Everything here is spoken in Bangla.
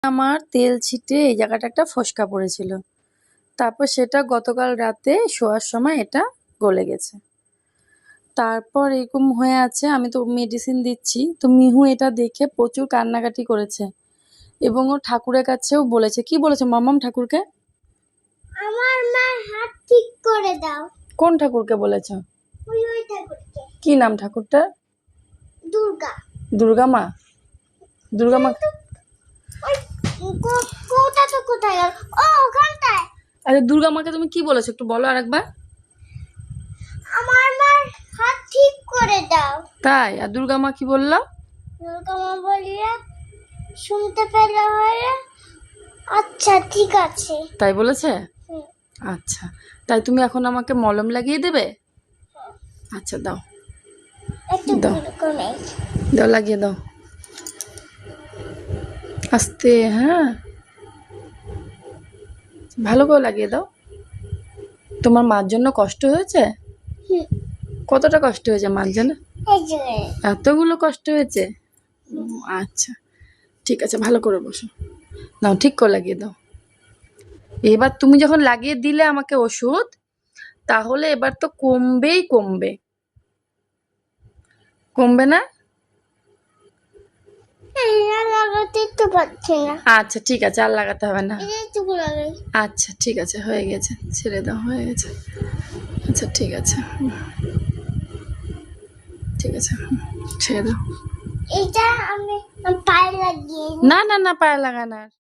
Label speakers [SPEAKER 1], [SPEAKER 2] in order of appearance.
[SPEAKER 1] আমার তেল ছিটে এই জায়গাটা একটা ফোসকা পড়েছিল। তারপর সেটা গতকাল রাতে শোয়ার সময় এটা গলে গেছে। তারপর এরকম হয়ে আছে, আমি তো মেডিসিন দিচ্ছি। তো মিহু এটা দেখে প্রচুর কান্নাকাটি করেছে এবং ও ঠাকুরের কাছেও বলেছে। কি বলেছে মাম্মাম ঠাকুরকে?
[SPEAKER 2] আমার মা হাত ঠিক করে দাও।
[SPEAKER 1] কোন ঠাকুরকে বলেছো?
[SPEAKER 2] ওই ঠাকুরকে।
[SPEAKER 1] কি নাম ঠাকুরটা?
[SPEAKER 2] দুর্গা।
[SPEAKER 1] দুর্গা মা? দুর্গা মা
[SPEAKER 2] ওই কোটা তো কোথায় গেল? ও ওখানটায়।
[SPEAKER 1] আচ্ছা, দুর্গা মাকে তুমি কি বলেছো একটু বলো আরেকবার।
[SPEAKER 2] আমার মার হাত ঠিক করে দাও।
[SPEAKER 1] তাই? আর দুর্গা মা কি বললো?
[SPEAKER 2] দুর্গা মা বললে শুনতে পেলে হয়। আচ্ছা ঠিক আছে।
[SPEAKER 1] তাই বলেছে?
[SPEAKER 2] হুম।
[SPEAKER 1] আচ্ছা, তাই তুমি এখন আমাকে মলম লাগিয়ে দেবে? আচ্ছা দাও
[SPEAKER 2] একটু
[SPEAKER 1] দাও
[SPEAKER 2] কমে।
[SPEAKER 1] দাও, লাগিয়ে দাও আস্তে। হ্যাঁ, ভালো করে লাগিয়ে দাও। তোমার মার জন্য কষ্ট হয়েছে?
[SPEAKER 2] হুম।
[SPEAKER 1] কতটা কষ্ট হয়েছে মার জন্য?
[SPEAKER 2] এই যে
[SPEAKER 1] এতগুলো কষ্ট হয়েছে? আচ্ছা ঠিক আছে, ভালো করে বসো। নাও ঠিক করে লাগিয়ে দাও। এবার তুমি যখন লাগিয়ে দিলে আমাকে ওষুধ, তাহলে এবার তো কমবেই কমবে। কমবে না?
[SPEAKER 2] লাগাতে তো পারছি না।
[SPEAKER 1] আচ্ছা ঠিক আছে, আর লাগাতে হবে না।
[SPEAKER 2] এইটুকু লাগাই।
[SPEAKER 1] আচ্ছা ঠিক আছে, হয়ে গেছে, ছেড়ে দাও, হয়ে গেছে। আচ্ছা ঠিক আছে, ঠিক আছে, ছেড়ে দাও।
[SPEAKER 2] এটা আমি পায়ে লাগিয়ে।
[SPEAKER 1] না না না, পায়ে লাগানোর